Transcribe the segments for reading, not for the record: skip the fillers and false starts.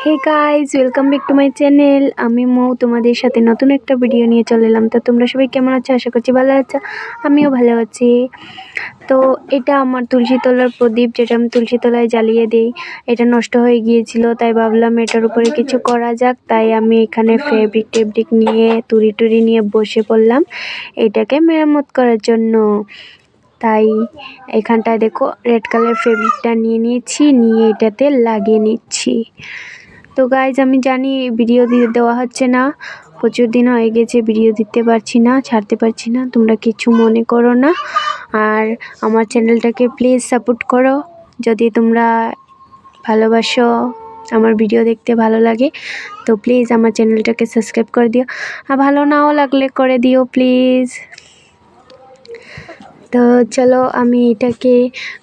Hey guys, welcome back to my channel. আমি মৌ তোমাদের সাথে নতুন একটা ভিডিও নিয়ে চলে এলাম। তো তোমরা সবাই কেমন আছো? আশা করছি ভালো আছো, আমিও ভালো আছি। তো এটা আমার তুলসী তলার প্রদীপ, যেটা আমি তুলসী তলায় জ্বালিয়ে দিই। এটা নষ্ট হয়ে গিয়েছিল, তাই ভাবলাম এটার উপরে কিছু করা যাক। তাই আমি এখানে ফেব্রিক টেব্রিক নিয়ে তুড়ি নিয়ে বসে পড়লাম এটাকে মেরামত করার জন্য। তাই এখানটায় দেখো রেড কালার ফেব্রিকটা নিয়ে নিয়েছি, নিয়ে এটাতে লাগিয়ে নিচ্ছি। তো গাইজ, আমি জানি ভিডিও দেওয়া হচ্ছে না, প্রচুর দিন হয়ে গেছে ভিডিও দিতে পারছি না, ছাড়তে পারছি না, তোমরা কিছু মনে করো না। আর আমার চ্যানেলটাকে প্লিজ সাপোর্ট করো, যদি তোমরা ভালোবাসো, আমার ভিডিও দেখতে ভালো লাগে তো প্লিজ আমার চ্যানেলটাকে সাবস্ক্রাইব করে দিও। আর ভালো নাও লাগলে করে দিও প্লিজ। তো চলো আমি এটাকে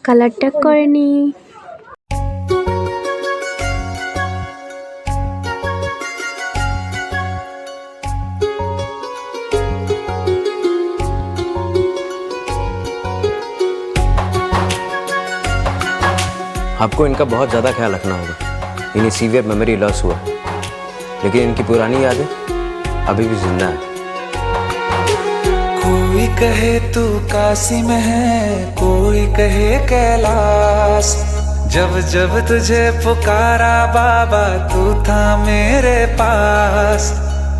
কালারটা করে নিই। आपको इनका बहुत ज़्यादा ख्याल रखना होगा। इन्हें सीवियर मेमोरी लॉस हुआ, लेकिन इनकी पुरानी यादें अभी भी जिंदा है। कोई कहे तू काशी में है, कोई कहे कैलाश। जब जब तुझे पुकारा बाबा, तू था मेरे पास।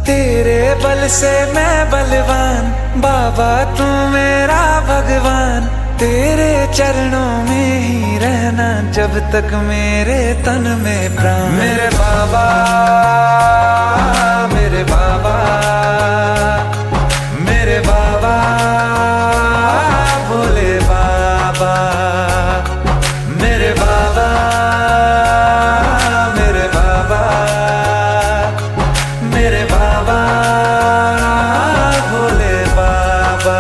तेरे बल से मैं बलवान, बाबा तू मेरा भगवान। तेरे चरणों में ही रहना जब तक मेरे तन में प्राण। मेरे बाबा, मेरे बाबा, मेरे बाबा, भोले बाबा। मेरे बाबा, मेरे बाबा, मेरे बाबा, भोले बाबा।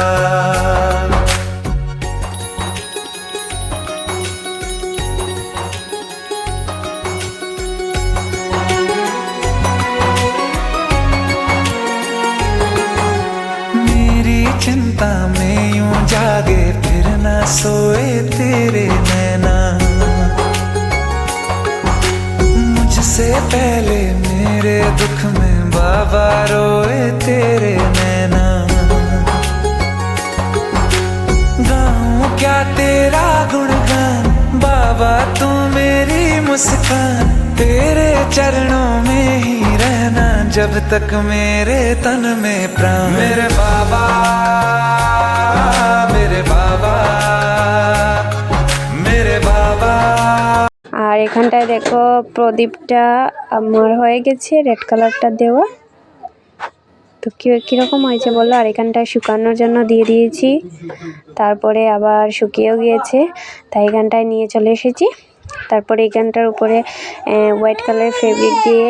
चिंता में यूं जागे फिर ना सोए तेरे नैना। मुझसे पहले मेरे दुख में बाबा रोए तेरे नैना। गाऊं क्या तेरा गुणगान, बाबा तू मेरी मुस्कान। तेरे चरणों में ही रहना जब तक मेरे तन में प्राण। मेरे बाबा, मेरे बाबा, मेरे बाबा। আর এখানটায় দেখো প্রদীপটা আমার হয়ে গেছে রেড কালারটা দেওয়া। তো কীরকম হয়েছে বললো। আর এখানটায় শুকানোর জন্য দিয়ে দিয়েছি, তারপরে আবার শুকিয়েও গিয়েছে, তাই এখানটায় নিয়ে চলে এসেছি। তারপরে এখানটার উপরে হোয়াইট কালার ফেব্রিক দিয়ে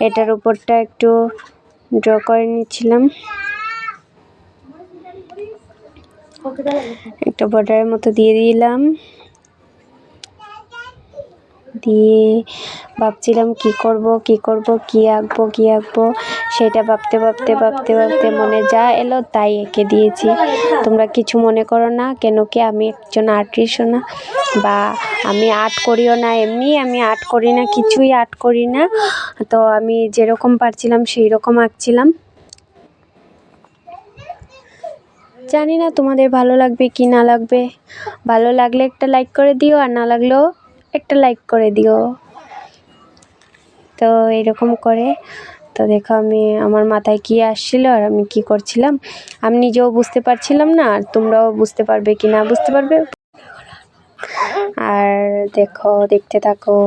এটার উপরটা একটু ড্র করে নিচ্ছিলাম, একটা বর্ডারের মতো দিয়ে দিলাম। দিয়ে ভাবছিলাম কি করব কি আঁকবো সেটা ভাবতে মনে যা এলো তাই এঁকে দিয়েছি। তোমরা কিছু মনে করো না, কেন কি আমি একজন আর্টিস্ট না, বা আমি আর্ট করিও না, এমনি আমি আর্ট করি না, কিছুই আর্ট করি না। তো আমি যেরকম পারছিলাম সেই রকম আঁকছিলাম। জানি না তোমাদের ভালো লাগবে কি না লাগবে, ভালো লাগলে একটা লাইক করে দিও, আর না লাগলেও একটা লাইক করে দিও। তো এরকম করে তো দেখো আমি আমার মাথায় কি আসছিল আর আমি কি করছিলাম আমি নিজেও বুঝতে পারছিলাম না, আর তোমরাও বুঝতে পারবে কি না বুঝতে পারবে। আর দেখো, দেখতে থাকো।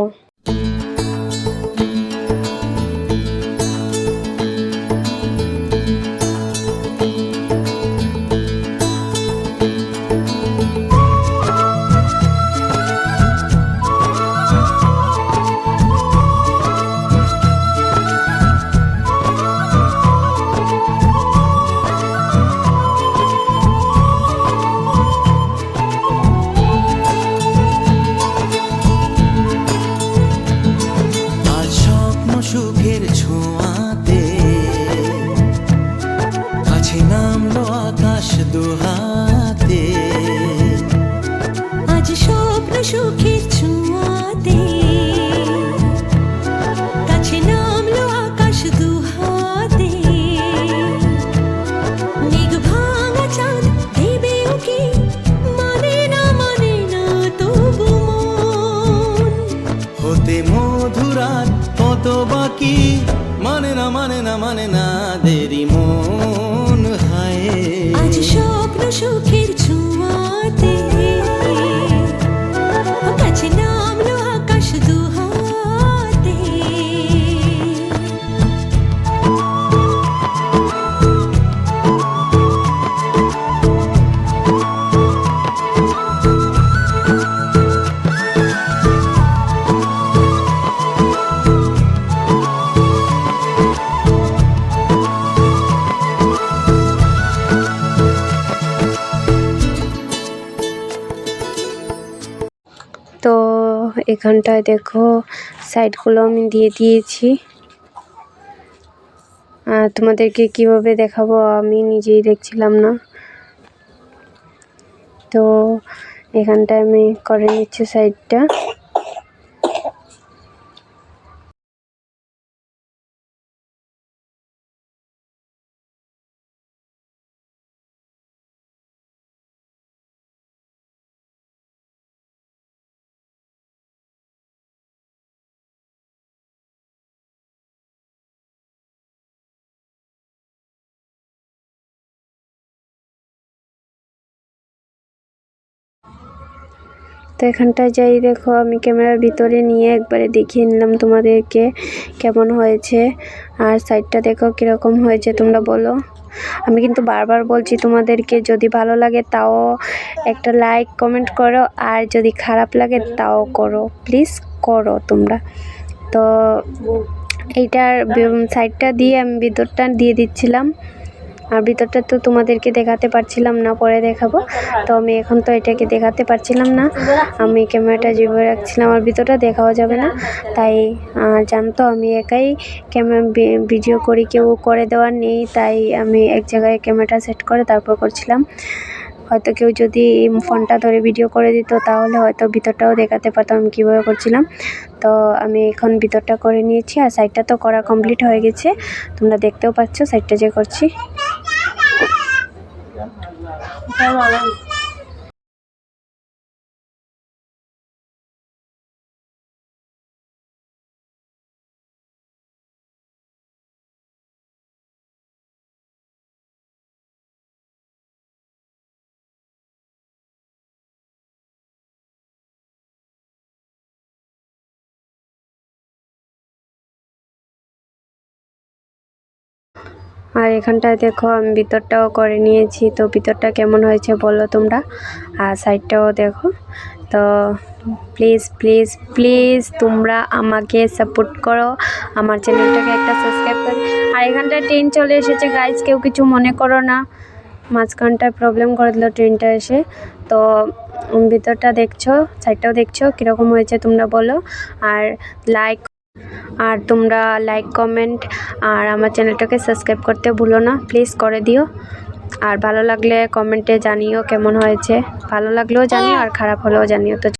মধুরাত কত বাকি, মানে না মানে না মানে না দেরি মন হায়। আজ স্বপ্ন সুখের ছোঁয়াতে কাছে নামলো আকাশ দুহাতে। তো এখানটায় দেখো সাইডগুলো আমি দিয়ে দিয়েছি, আর তোমাদেরকে কিভাবে দেখাবো আমি নিজেই দেখছিলাম না। তো এখানটায় আমি করে নিচ্ছি সাইডটা। তো এখানটায় যাই দেখো আমি ক্যামেরার ভিতরে নিয়ে একবারে দেখিয়ে নিলাম তোমাদেরকে কেমন হয়েছে, আর সাইডটা দেখো কীরকম হয়েছে তোমরা বলো। আমি কিন্তু বারবার বলছি তোমাদেরকে, যদি ভালো লাগে তাও একটা লাইক কমেন্ট করো, আর যদি খারাপ লাগে তাও করো, প্লিজ করো তোমরা। তো এইটার সাইডটা দিয়ে আমি ভিতরটা দিয়ে দিচ্ছিলাম, আর ভিতরটা তো তোমাদেরকে দেখাতে পারছিলাম না, পরে দেখাবো। তো আমি এখন তো এটাকে দেখাতে পারছিলাম না, আমি ক্যামেরাটা যেভাবে রাখছিলাম আর ভিতরটা দেখাও যাবে না, তাই জানতো আমি একাই ভিডিও করি, কেউ করে দেওয়ার নেই, তাই আমি এক জায়গায় ক্যামেরাটা সেট করে তারপর করছিলাম। হয়তো কেউ যদি ফোনটা ধরে ভিডিও করে দিত তাহলে হয়তো ভিতরটাও দেখাতে পারতাম আমি কীভাবে করছিলাম। তো আমি এখন ভিতরটা করে নিয়েছি, আর সাইডটা তো করা কমপ্লিট হয়ে গেছে, তোমরা দেখতেও পাচ্ছ সাইডটা যে করছি। আর এখানটায় দেখো আমি ভিতরটাও করে নিয়েছি, তো ভিতরটা কেমন হয়েছে বলো তোমরা, আর সাইডটাও দেখো। তো প্লিজ প্লিজ প্লিজ তোমরা আমাকে সাপোর্ট করো, আমার চ্যানেলটাকে একটা সাবস্ক্রাইব করো। আর এখানটায় ট্রেন চলে এসেছে গাইজ, কেউ কিছু মনে করো না, মাঝখানটায় প্রবলেম করে দিল ট্রেনটা এসে। তো ভিতরটা দেখছো, সাইডটাও দেখছো কীরকম হয়েছে তোমরা বলো, আর তোমরা লাইক কমেন্ট আর আমার চ্যানেলটাকে সাবস্ক্রাইব করতে ভুলো না, প্লিজ করে দিও। আর ভালো লাগলে কমেন্টে জানিও কেমন হয়েছে, ভালো লাগলেও জানিও আর খারাপ হলেও জানিও। তো